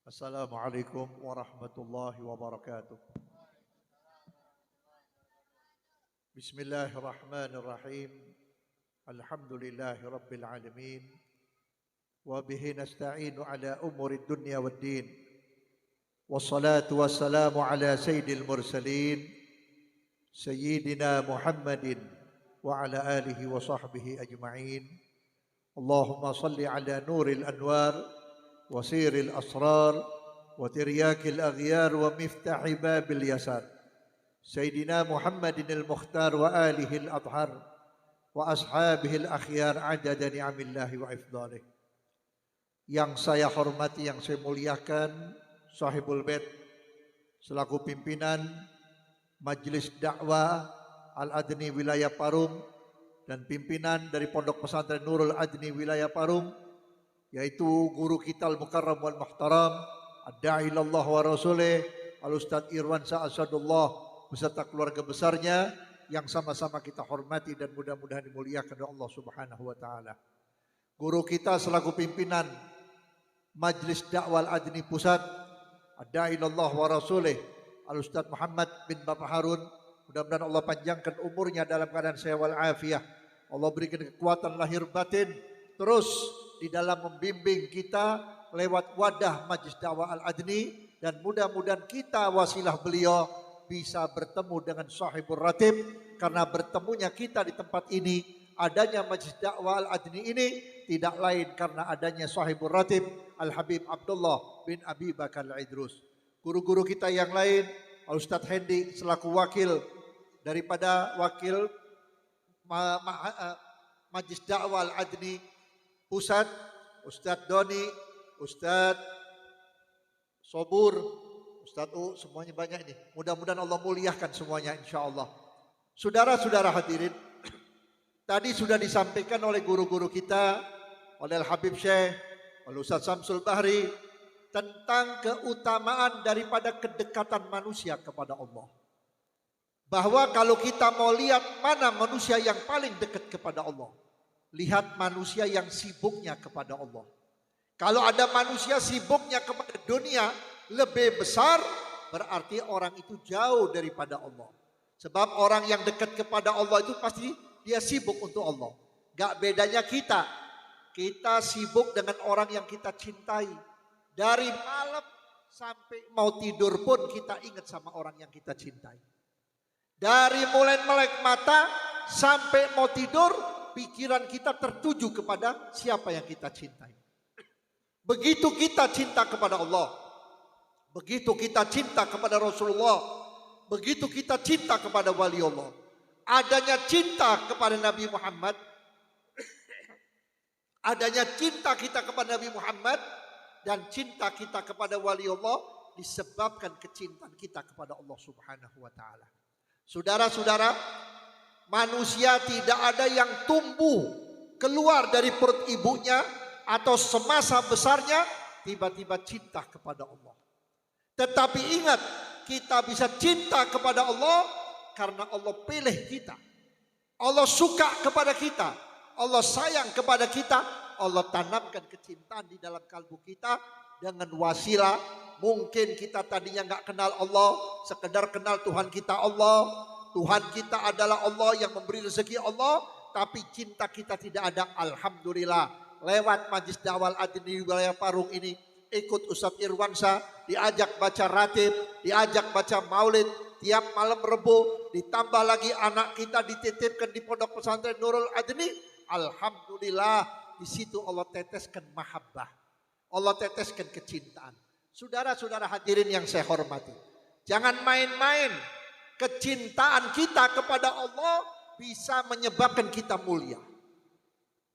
Assalamualaikum warahmatullahi wabarakatuh. Bismillahirrahmanirrahim. Alhamdulillahi rabbil alamin. Wa bihi nasta'inu ala umuri dunya waddin. Wassalatu wassalamu ala sayyidil mursalin. Sayyidina Muhammadin wa ala alihi wa sahbihi ajma'in. Allahumma salli ala nuril anwar وسير الأسرار وترياك الأغيار ومفتاح باب اليسار سيدنا محمد المختار وآله الأطهار وأصحابه الأخيار عدد نعم الله وإفضاله. Yang saya hormati, yang saya muliakan, Sahibul Bait selaku pimpinan Majelis Dakwah Al-Adni Wilayah Parung dan pimpinan dari Pondok Pesantren Nurul Adni Wilayah Parung, yaitu guru kita al-mukarram wal muhtaram ad-da'i ilallah wa rasulih al-Ustadz Irwansyah Asadullah beserta keluarga besarnya yang sama-sama kita hormati dan mudah-mudahan dimuliakan oleh Allah Subhanahu wa taala. Guru kita selaku pimpinan Majelis Dakwah Al-Adni Pusat ad-da'i ilallah wa rasulih al-Ustadz Muhammad bin Bapak Harun, mudah-mudahan Allah panjangkan umurnya dalam keadaan sehat wal afiah. Allah berikan kekuatan lahir batin terus di dalam membimbing kita lewat wadah Majelis Dakwah Al-Adni, dan mudah-mudahan kita wasilah beliau bisa bertemu dengan Sahibul Ratib, karena bertemunya kita di tempat ini, adanya Majelis Dakwah Al-Adni ini tidak lain karena adanya Sahibul Ratib Al-Habib Abdullah bin Abi Bakar Al-Idrus. Guru-guru kita yang lain, Al-Ustadz Hendi selaku wakil daripada wakil Majelis Dakwah Al-Adni Pusat, Ustadz Doni, Ustadz Sobur, Ustadz U, semuanya banyak ini. Mudah-mudahan Allah muliakan semuanya insya Allah. Saudara-saudara hadirin, tadi sudah disampaikan oleh guru-guru kita, oleh Al-Habib Syekh, oleh Ustadz Samsul Bahri, tentang keutamaan daripada kedekatan manusia kepada Allah. Bahwa kalau kita mau lihat mana manusia yang paling dekat kepada Allah, lihat manusia yang sibuknya kepada Allah. Kalau ada manusia sibuknya kepada dunia lebih besar, berarti orang itu jauh daripada Allah. Sebab orang yang dekat kepada Allah itu pasti dia sibuk untuk Allah. Gak bedanya kita. Kita sibuk dengan orang yang kita cintai. Dari malam sampai mau tidur pun kita ingat sama orang yang kita cintai. Dari mulai melek mata sampai mau tidur, pikiran kita tertuju kepada siapa yang kita cintai. Begitu kita cinta kepada Allah, begitu kita cinta kepada Rasulullah, begitu kita cinta kepada wali Allah, adanya cinta kepada Nabi Muhammad, adanya cinta kita kepada Nabi Muhammad dan cinta kita kepada wali Allah disebabkan kecintaan kita kepada Allah Subhanahu wa taala. Saudara-saudara, manusia tidak ada yang tumbuh keluar dari perut ibunya atau semasa besarnya tiba-tiba cinta kepada Allah. Tetapi ingat, kita bisa cinta kepada Allah karena Allah pilih kita. Allah suka kepada kita. Allah sayang kepada kita. Allah tanamkan kecintaan di dalam kalbu kita dengan wasilah. Mungkin kita tadinya nggak kenal Allah, sekedar kenal Tuhan kita Allah. Tuhan kita adalah Allah yang memberi rezeki Allah, tapi cinta kita tidak ada. Alhamdulillah, lewat Majelis Dakwah Al-Adni Wilayah Parung ini, ikut Ustadz Irwansyah, diajak baca ratib, diajak baca maulid tiap malam Rebo, ditambah lagi anak kita dititipkan di Pondok Pesantren Nurul Adni. Alhamdulillah, di situ Allah teteskan mahabbah, Allah teteskan kecintaan. Saudara-saudara hadirin yang saya hormati, jangan main-main. Kecintaan kita kepada Allah bisa menyebabkan kita mulia.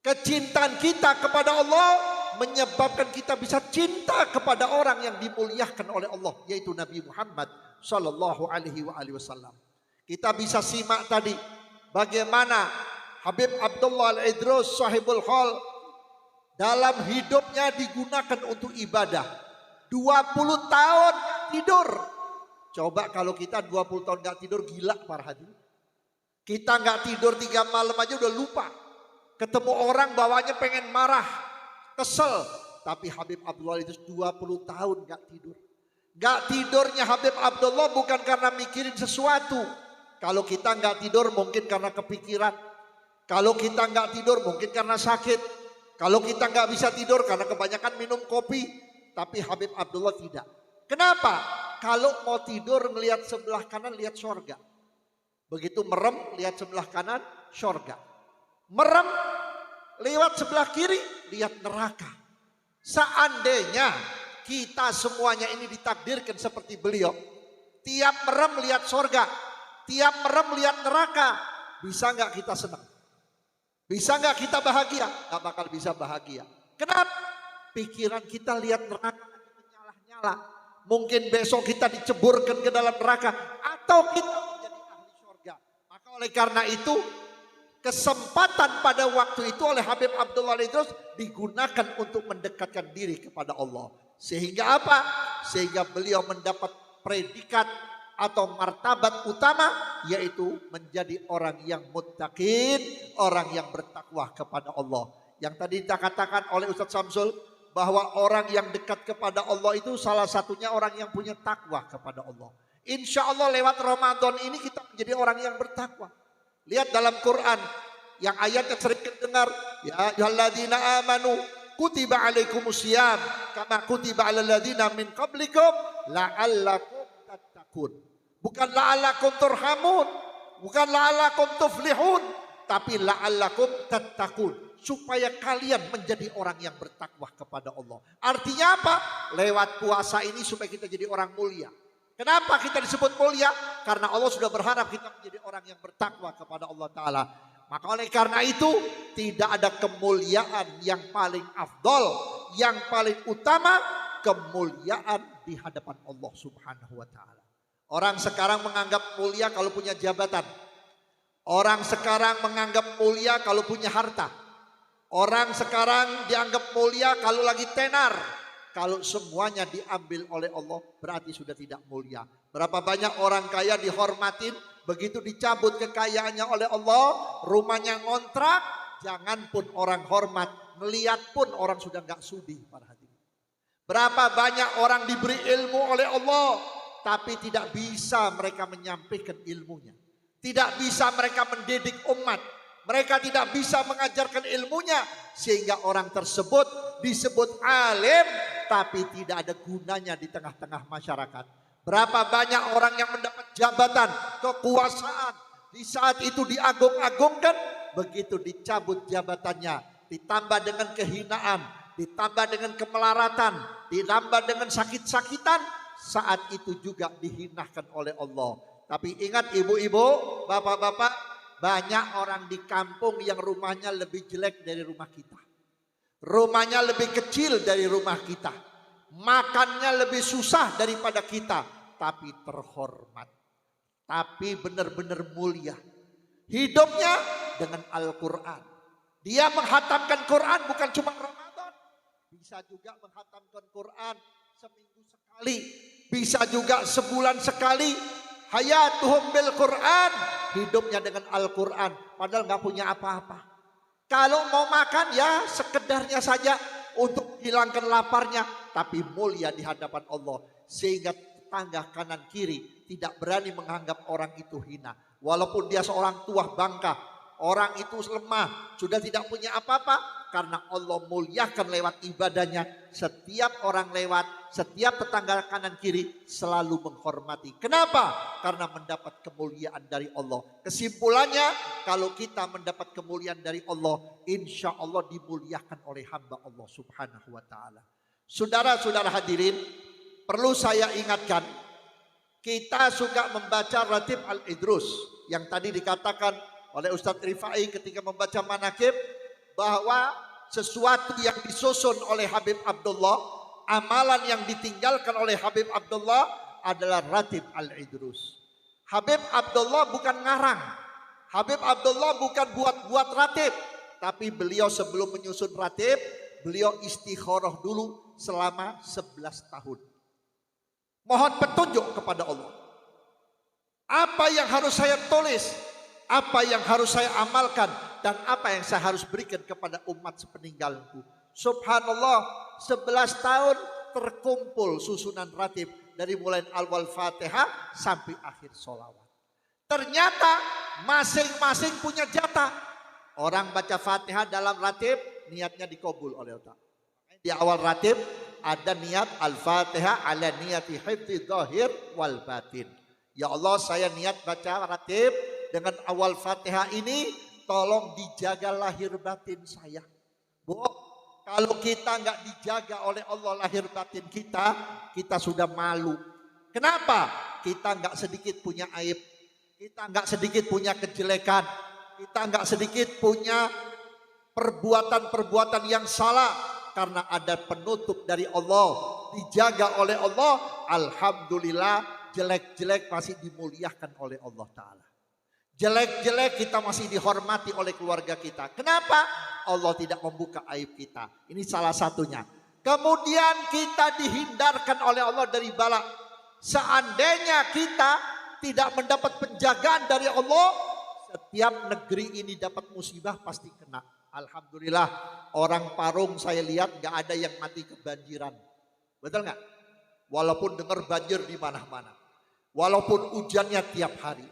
Kecintaan kita kepada Allah menyebabkan kita bisa cinta kepada orang yang dimuliakan oleh Allah, yaitu Nabi Muhammad sallallahu alaihi wasallam. Kita bisa simak tadi bagaimana Habib Abdullah Al-Idrus Sahibul Hal dalam hidupnya digunakan untuk ibadah. 20 tahun tidur. Coba kalau kita 20 tahun gak tidur, gila para hadirin. Kita gak tidur 3 malam aja udah lupa. Ketemu orang bawahnya pengen marah, kesel, Tapi Habib Abdullah Idrus 20 tahun gak tidur. Gak tidurnya Habib Abdullah bukan karena mikirin sesuatu. Kalau kita gak tidur mungkin karena kepikiran. Kalau kita gak tidur mungkin karena sakit. Kalau kita gak bisa tidur karena kebanyakan minum kopi. Tapi Habib Abdullah tidak. Kenapa? Kalau mau tidur melihat sebelah kanan lihat sorga. Begitu merem lihat sebelah kanan sorga. Merem lewat sebelah kiri lihat neraka. Seandainya kita semuanya ini ditakdirkan seperti beliau. Tiap merem lihat sorga. Tiap merem lihat neraka. Bisa gak kita senang? Bisa gak kita bahagia? Gak bakal bisa bahagia. Kenapa? Pikiran kita lihat neraka menyala-nyala. Mungkin besok kita diceburkan ke dalam neraka. Atau kita menjadi ahli surga. Maka oleh karena itu kesempatan pada waktu itu oleh Habib Abdullah Idrus digunakan untuk mendekatkan diri kepada Allah. Sehingga apa? Sehingga beliau mendapat predikat atau martabat utama, yaitu menjadi orang yang muttaqin, orang yang bertakwa kepada Allah. Yang tadi dikatakan oleh Ustaz Samsul, bahwa orang yang dekat kepada Allah itu salah satunya orang yang punya takwa kepada Allah. Insya Allah lewat Ramadan ini kita menjadi orang yang bertakwa. Lihat dalam Quran yang ayatnya sering kita dengar, ya ayyuhalladzina amanu kutiba alaikumusiyam kama kutiba alal ladzina min qablikum la'allakum tattaqun. Bukan la'allakum turhamun, bukan la'allakum tuflihun, tapi la'allakum tattaqun, supaya kalian menjadi orang yang bertakwa kepada Allah. Artinya apa? Lewat puasa ini supaya kita jadi orang mulia. Kenapa kita disebut mulia? Karena Allah sudah berharap kita menjadi orang yang bertakwa kepada Allah Ta'ala. Maka oleh karena itu tidak ada kemuliaan yang paling afdol, yang paling utama, kemuliaan di hadapan Allah Subhanahu wa Ta'ala. Orang sekarang menganggap mulia kalau punya jabatan. Orang sekarang menganggap mulia kalau punya harta. Orang sekarang dianggap mulia kalau lagi tenar. Kalau semuanya diambil oleh Allah berarti sudah tidak mulia. Berapa banyak orang kaya dihormatin, begitu dicabut kekayaannya oleh Allah, rumahnya ngontrak, jangan pun orang hormat, melihat pun orang sudah gak sudi para hadirin. Berapa banyak orang diberi ilmu oleh Allah, tapi tidak bisa mereka menyampaikan ilmunya. Tidak bisa mereka mendidik umat. Mereka tidak bisa mengajarkan ilmunya, sehingga orang tersebut disebut alim tapi tidak ada gunanya di tengah-tengah masyarakat. Berapa banyak orang yang mendapat jabatan, kekuasaan, di saat itu diagung-agungkan, begitu dicabut jabatannya, ditambah dengan kehinaan, ditambah dengan kemelaratan, ditambah dengan sakit-sakitan, saat itu juga dihinakan oleh Allah. Tapi ingat ibu-ibu, bapak-bapak, banyak orang di kampung yang rumahnya lebih jelek dari rumah kita. Rumahnya lebih kecil dari rumah kita. Makannya lebih susah daripada kita. Tapi terhormat. Tapi benar-benar mulia. Hidupnya dengan Al-Quran. Dia menghatamkan Quran bukan cuma Ramadan. Bisa juga menghatamkan Quran seminggu sekali. Bisa juga sebulan sekali. Hayatuhum bil Quran, hidupnya dengan Al-Quran, padahal nggak punya apa-apa. Kalau mau makan ya sekedarnya saja untuk hilangkan laparnya, tapi mulia di hadapan Allah, sehingga tetangga kanan kiri tidak berani menganggap orang itu hina. Walaupun dia seorang tua bangka, orang itu lemah, sudah tidak punya apa-apa, karena Allah muliakan lewat ibadahnya. Setiap orang lewat, setiap tetangga kanan kiri selalu menghormati. Kenapa? Karena mendapat kemuliaan dari Allah. Kesimpulannya, kalau kita mendapat kemuliaan dari Allah, insya Allah dimuliakan oleh hamba Allah Subhanahu wa Ta'ala. Saudara-saudara hadirin, perlu saya ingatkan, kita suka membaca Ratib Al-Idrus yang tadi dikatakan oleh Ustadz Rifai ketika membaca manakib, bahwa sesuatu yang disusun oleh Habib Abdullah, amalan yang ditinggalkan oleh Habib Abdullah adalah Ratib Al-Idrus. Habib Abdullah bukan ngarang. Habib Abdullah bukan buat-buat ratib. Tapi beliau sebelum menyusun ratib, beliau istikharah dulu selama 11 tahun. Mohon petunjuk kepada Allah. Apa yang harus saya tulis? Apa yang harus saya amalkan? Dan apa yang saya harus berikan kepada umat sepeninggalku? Subhanallah, 11 tahun terkumpul susunan ratib dari mulai awal Fatihah sampai akhir sholawat. Ternyata masing-masing punya jatah. Orang baca Fatihah dalam ratib niatnya dikabul oleh Allah. Di awal ratib ada niat Al-Fatihah ala niyati hifdzi zahir wal batin. Ya Allah, saya niat baca ratib dengan awal Fatihah ini, tolong dijaga lahir batin saya. Bu, kalau kita nggak dijaga oleh Allah lahir batin kita, kita sudah malu. Kenapa? Kita nggak sedikit punya aib, kita nggak sedikit punya kejelekan, kita nggak sedikit punya perbuatan-perbuatan yang salah, karena ada penutup dari Allah, dijaga oleh Allah. Alhamdulillah, jelek-jelek masih dimuliakan oleh Allah Ta'ala. Jelek-jelek kita masih dihormati oleh keluarga kita. Kenapa? Allah tidak membuka aib kita. Ini salah satunya. Kemudian kita dihindarkan oleh Allah dari bala. Seandainya kita tidak mendapat penjagaan dari Allah, setiap negeri ini dapat musibah pasti kena. Alhamdulillah, orang Parung saya lihat gak ada yang mati kebanjiran. Betul gak? Walaupun dengar banjir di mana-mana, walaupun hujannya tiap hari.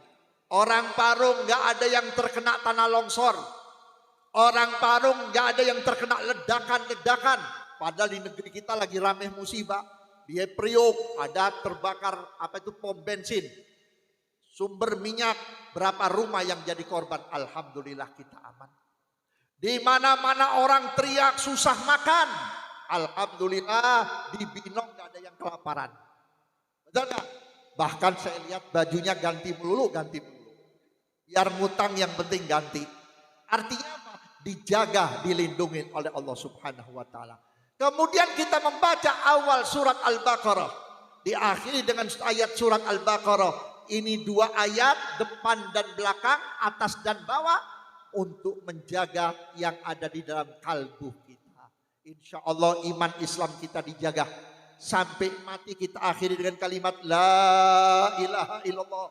Orang Parung gak ada yang terkena tanah longsor. Orang Parung gak ada yang terkena ledakan-ledakan. Padahal di negeri kita lagi ramai musibah. Di Priok ada terbakar pom bensin, sumber minyak, berapa rumah yang jadi korban. Alhamdulillah kita aman. Di mana-mana orang teriak susah makan. Alhamdulillah di Binong gak ada yang kelaparan. Betul gak? Bahkan saya lihat bajunya ganti melulu. Biar ngutang yang penting ganti. Artinya apa? Dijaga, dilindungi oleh Allah Subhanahu wa Ta'ala. Kemudian kita membaca awal surat Al-Baqarah, diakhiri dengan ayat surat Al-Baqarah. Ini 2 ayat, depan dan belakang, atas dan bawah, untuk menjaga yang ada di dalam kalbu kita. Insya Allah iman Islam kita dijaga. Sampai mati kita akhiri dengan kalimat La ilaha illallah.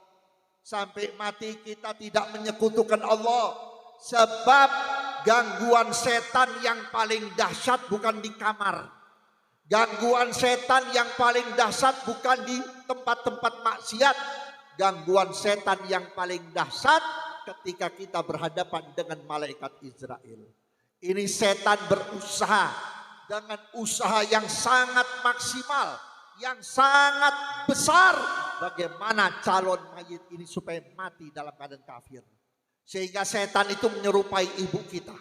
Sampai mati kita tidak menyekutukan Allah. Sebab gangguan setan yang paling dahsyat bukan di kamar. Gangguan setan yang paling dahsyat bukan di tempat-tempat maksiat. Gangguan setan yang paling dahsyat ketika kita berhadapan dengan malaikat Israel. Ini setan berusaha dengan usaha yang sangat maksimal, yang sangat besar. Bagaimana calon mayit ini supaya mati dalam keadaan kafir. Sehingga setan itu menyerupai ibu kita.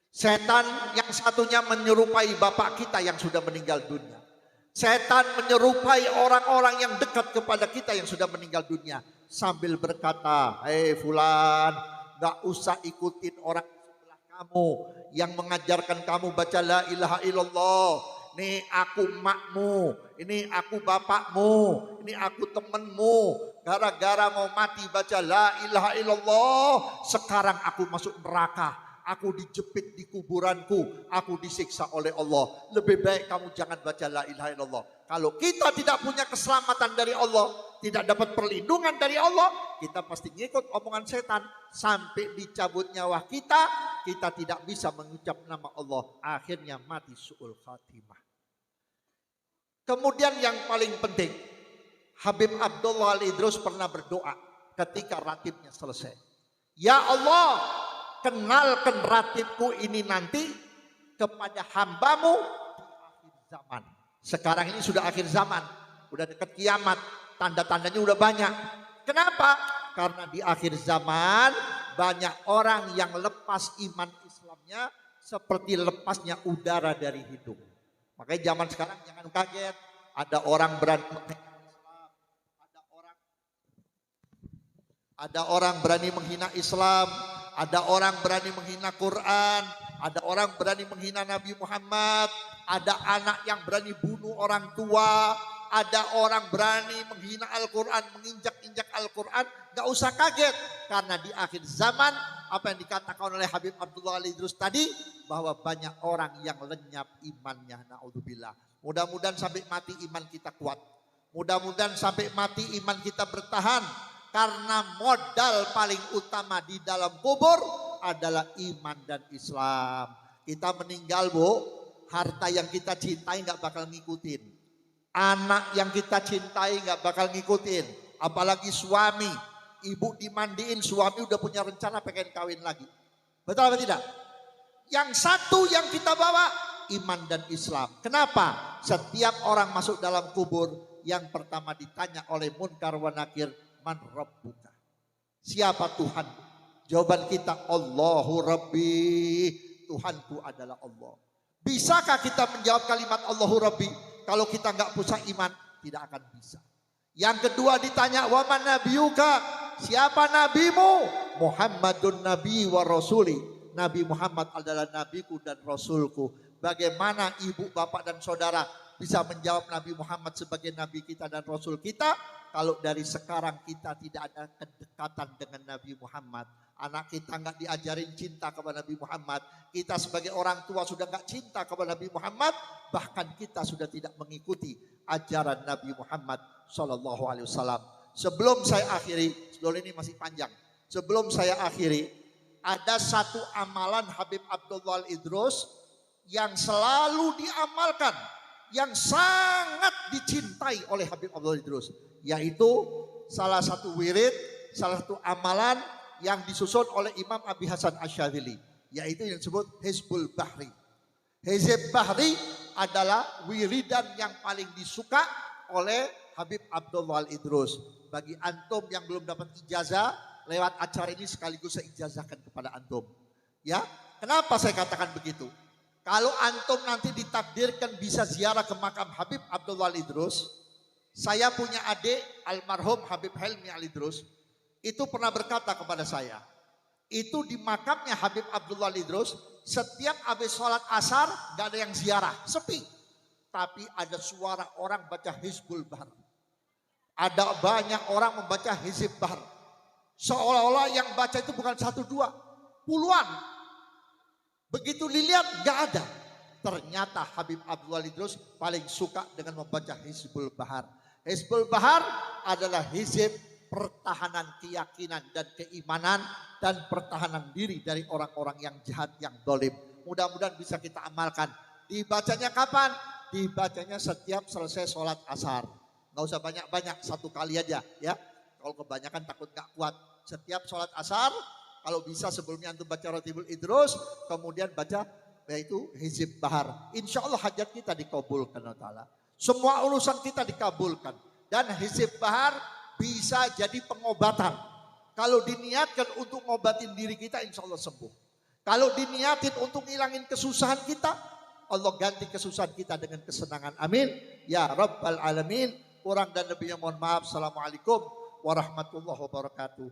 Setan yang satunya menyerupai bapak kita yang sudah meninggal dunia. Setan menyerupai orang-orang yang dekat kepada kita yang sudah meninggal dunia. Sambil berkata, hei fulan, gak usah ikutin orang sebelah kamu yang mengajarkan kamu baca la ilaha illallah. Nih aku makmu, ini aku bapakmu, ini aku temenmu. Gara-gara mau mati baca la ilaha illallah, sekarang aku masuk neraka. Aku dijepit di kuburanku, aku disiksa oleh Allah. Lebih baik kamu jangan baca la ilaha illallah. Kalau kita tidak punya keselamatan dari Allah, tidak dapat perlindungan dari Allah, kita pasti ngikut omongan setan. Sampai dicabut nyawa kita, kita tidak bisa mengucap nama Allah. Akhirnya mati su'ul khatimah. Kemudian yang paling penting, Habib Abdullah Al-Idrus pernah berdoa ketika ratibnya selesai. Ya Allah, kenalkan ratibku ini nanti kepada hambamu di akhir zaman. Sekarang ini sudah akhir zaman, udah dekat kiamat, tanda-tandanya udah banyak. Kenapa? Karena di akhir zaman banyak orang yang lepas iman Islamnya seperti lepasnya udara dari hidung. Makanya zaman sekarang jangan kaget, ada orang berani menghina Islam, ada orang berani menghina Islam, ada orang berani menghina Quran, ada orang berani menghina Nabi Muhammad, ada anak yang berani bunuh orang tua, ada orang berani menghina Al-Quran, menginjak-injak Al-Quran. Gak usah kaget, karena di akhir zaman apa yang dikatakan oleh Habib Abdullah Al-Idrus tadi, bahwa banyak orang yang lenyap imannya. Na'udzubillah. Mudah-mudahan sampai mati iman kita kuat, mudah-mudahan sampai mati iman kita bertahan. Karena modal paling utama di dalam kubur adalah iman dan Islam. Kita meninggal, Bu, harta yang kita cintai nggak bakal ngikutin. Anak yang kita cintai nggak bakal ngikutin. Apalagi suami. Ibu dimandiin, suami udah punya rencana pengen kawin lagi. Betul apa tidak? Yang satu yang kita bawa, iman dan Islam. Kenapa? Setiap orang masuk dalam kubur, yang pertama ditanya oleh Munkar wa Nakir, man rabbuka? Siapa Tuhan? Jawaban kita, Allahu Rabbi. Tuhanku adalah Allah. Bisakah kita menjawab kalimat Allahu Rabbi? Kalau kita nggak punya iman, tidak akan bisa. Yang kedua ditanya, wa man nabiyuka? Siapa nabimu? Muhammadun nabi wa rasuli. Nabi Muhammad adalah nabiku dan rasulku. Bagaimana ibu, bapak dan saudara bisa menjawab Nabi Muhammad sebagai nabi kita dan rasul kita kalau dari sekarang kita tidak ada kedekatan dengan Nabi Muhammad? Anak kita nggak diajarin cinta kepada Nabi Muhammad. Kita sebagai orang tua sudah nggak cinta kepada Nabi Muhammad. Bahkan kita sudah tidak mengikuti ajaran Nabi Muhammad Sallallahu Alaihi Wasallam. Sebelum saya akhiri, sebelum ini masih panjang. Sebelum saya akhiri, ada satu amalan Habib Abdullah Idrus yang selalu diamalkan, yang sangat dicintai oleh Habib Abdullah Idrus, yaitu salah satu wirid, salah satu amalan yang disusun oleh Imam Abi Hasan Asyadzili, yaitu yang disebut Hizbul Bahri. Hizb Bahri adalah wiridan yang paling disuka oleh Habib Abdullah Idrus. Bagi antum yang belum dapat ijazah, lewat acara ini sekaligus saya ijazahkan kepada antum. Ya, kenapa saya katakan begitu? Kalau antum nanti ditakdirkan bisa ziarah ke makam Habib Abdullah Idrus, saya punya adik almarhum Habib Helmi Al-Idrus, itu pernah berkata kepada saya, itu di makamnya Habib Abdullah Idrus, setiap habis sholat asar gak ada yang ziarah, sepi. Tapi ada suara orang baca Hizbul Bahr. Ada banyak orang membaca Hizb Bahr. Seolah-olah yang baca itu bukan satu dua, puluhan. Begitu dilihat gak ada. Ternyata Habib Abdullah Idrus paling suka dengan membaca Hizbul Bahar. Hizbul Bahar adalah hizib pertahanan keyakinan dan keimanan dan pertahanan diri dari orang-orang yang jahat, yang dolim. Mudah-mudahan bisa kita amalkan. Dibacanya kapan? Dibacanya setiap selesai sholat asar. Gak usah banyak-banyak, satu kali aja ya. Kalau kebanyakan takut gak kuat. Setiap sholat asar, kalau bisa sebelumnya antum baca Ratibul Idrus, kemudian baca yaitu Hizb Bahar. Insya Allah hajat kita dikabulkan Allah Ta'ala. Semua urusan kita dikabulkan. Dan Hizb Bahar bisa jadi pengobatan. Kalau diniatkan untuk ngobatin diri kita, insya Allah sembuh. Kalau diniatin untuk ngilangin kesusahan kita, Allah ganti kesusahan kita dengan kesenangan. Amin. Ya Rabbal Alamin. Kurang dan lebihnya mohon maaf. Assalamualaikum warahmatullahi wabarakatuh.